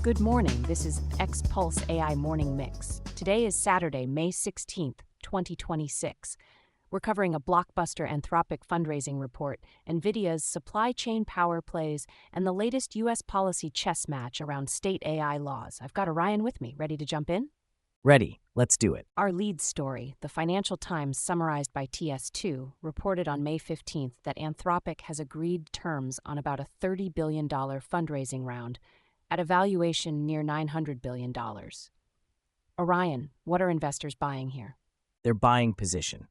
Good morning, this is ex-xAI Morning Mix. Today is Saturday, May 16th, 2026. We're covering a blockbuster Anthropic fundraising report, Nvidia's supply chain power plays, and the latest U.S. policy chess match around state AI laws. I've got Orion with me, ready to jump in? Ready, let's do it. Our lead story, the Financial Times summarized by TS2, reported on May 15th that Anthropic has agreed terms on about a $30 billion fundraising round at a valuation near $900 billion. Orion, what are investors buying here? They're buying position.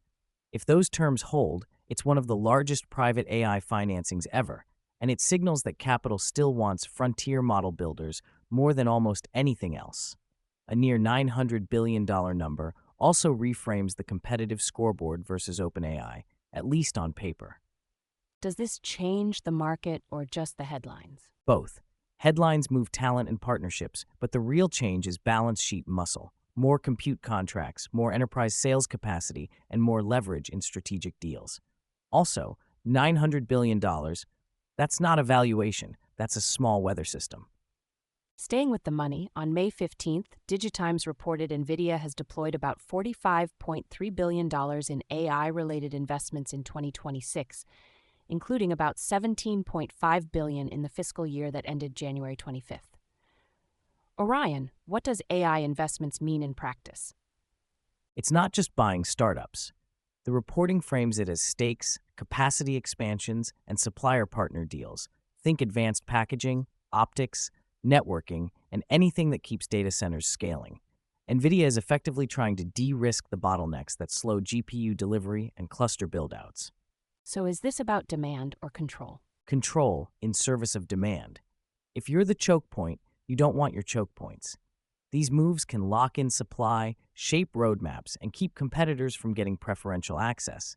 If those terms hold, it's one of the largest private AI financings ever, and it signals that capital still wants frontier model builders more than almost anything else. A near $900 billion number also reframes the competitive scoreboard versus OpenAI, at least on paper. Does this change the market or just the headlines? Both. Headlines move talent and partnerships, but the real change is balance sheet muscle. More compute contracts, more enterprise sales capacity, and more leverage in strategic deals. Also, $900 billion, that's not a valuation, that's a small weather system. Staying with the money, on May 15th, DigiTimes reported Nvidia has deployed about $45.3 billion in AI-related investments in 2026, including about $17.5 billion in the fiscal year that ended January 25th. Orion, what does AI investments mean in practice? It's not just buying startups. The reporting frames it as stakes, capacity expansions, and supplier partner deals. Think advanced packaging, optics, networking, and anything that keeps data centers scaling. Nvidia is effectively trying to de-risk the bottlenecks that slow GPU delivery and cluster build-outs. So is this about demand or control? Control in service of demand. If you're the choke point, you don't want your choke points. These moves can lock in supply, shape roadmaps, and keep competitors from getting preferential access.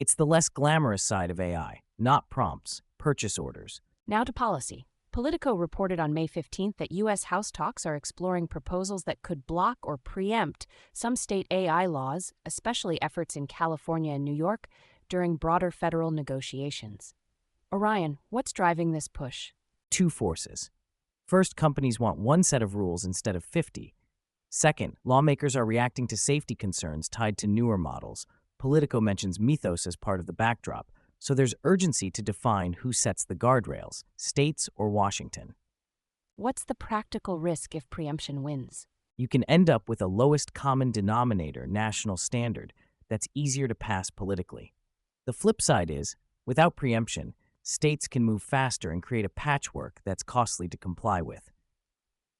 It's the less glamorous side of AI, not prompts, purchase orders. Now to policy. Politico reported on May 15th that U.S. House talks are exploring proposals that could block or preempt some state AI laws, especially efforts in California and New York, during broader federal negotiations. Orion, what's driving this push? Two forces. First, companies want one set of rules instead of 50. Second, lawmakers are reacting to safety concerns tied to newer models. Politico mentions Mythos as part of the backdrop, so there's urgency to define who sets the guardrails, states or Washington. What's the practical risk if preemption wins? You can end up with a lowest common denominator national standard that's easier to pass politically. The flip side is, without preemption, states can move faster and create a patchwork that's costly to comply with.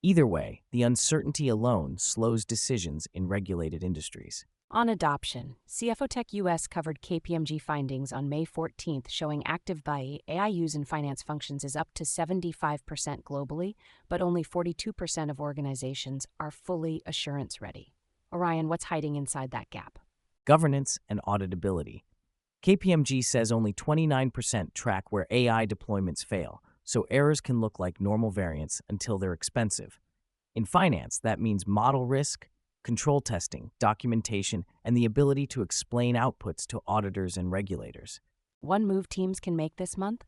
Either way, the uncertainty alone slows decisions in regulated industries. On adoption, CFOtech US covered KPMG findings on May 14th showing active AI use in finance functions is up to 75% globally, but only 42% of organizations are fully assurance ready. Orion, what's hiding inside that gap? Governance and auditability. KPMG says only 29% track where AI deployments fail, so errors can look like normal variants until they're expensive. In finance, that means model risk, control testing, documentation, and the ability to explain outputs to auditors and regulators. One move teams can make this month?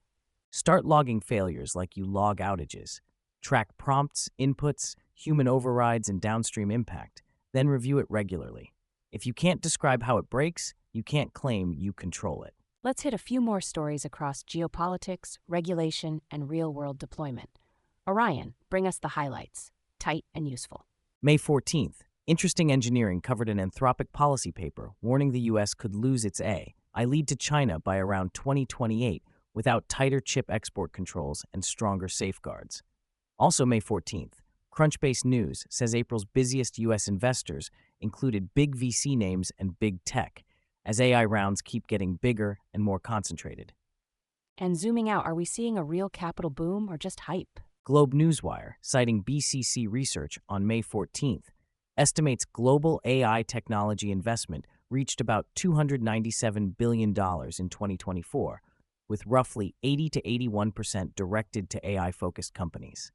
Start logging failures like you log outages. Track prompts, inputs, human overrides, and downstream impact, then review it regularly. If you can't describe how it breaks, you can't claim you control it. Let's hit a few more stories across geopolitics, regulation, and real-world deployment. Orion, bring us the highlights. Tight and useful. May 14th, Interesting Engineering covered an Anthropic policy paper warning the U.S. could lose its AI lead to China by around 2028 without tighter chip export controls and stronger safeguards. Also May 14th, Crunchbase News says April's busiest U.S. investors included big VC names and big tech, as AI rounds keep getting bigger and more concentrated. And zooming out, are we seeing a real capital boom or just hype? Globe Newswire, citing BCC Research on May 14th, estimates global AI technology investment reached about $297 billion in 2024, with roughly 80 to 81% directed to AI-focused companies.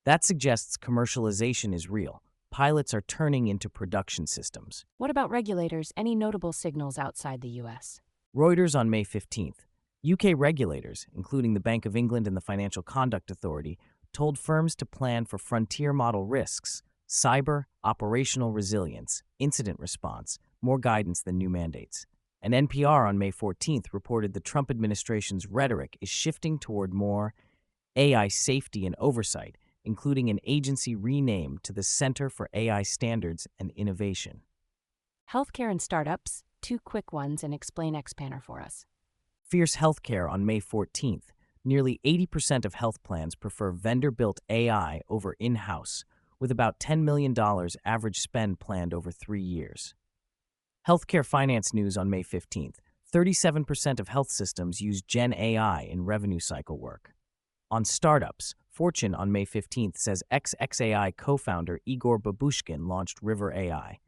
That suggests commercialization is real. Pilots are turning into production systems. What about regulators? Any notable signals outside the U.S.? Reuters on May 15th. UK regulators, including the Bank of England and the Financial Conduct Authority, told firms to plan for frontier model risks, cyber, operational resilience, incident response, more guidance than new mandates. And NPR on May 14th reported the Trump administration's rhetoric is shifting toward more AI safety and oversight, including an agency renamed to the Center for AI Standards and Innovation. Healthcare and startups, two quick ones, and explain Xpanner for us. Fierce Healthcare on May 14th. Nearly 80% of health plans prefer vendor-built AI over in-house, with about $10 million average spend planned over 3 years. Healthcare Finance News on May 15th. 37% of health systems use Gen AI in revenue cycle work. On startups, Fortune on May 15th says ex-xAI co-founder Igor Babushkin launched River AI.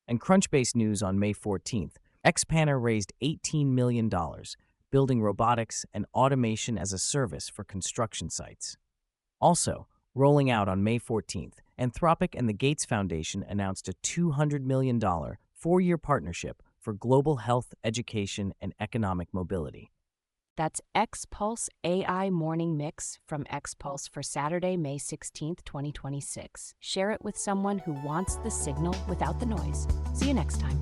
And Crunchbase News on May 14th. Xpanner raised $18 million, building robotics and automation as a service for construction sites. Also, rolling out on May 14th, Anthropic and the Gates Foundation announced a $200 million 4-year partnership for global health, education, and economic mobility. That's XPulse AI Morning Mix from XPulse for Saturday, May 16th, 2026. Share it with someone who wants the signal without the noise. See you next time.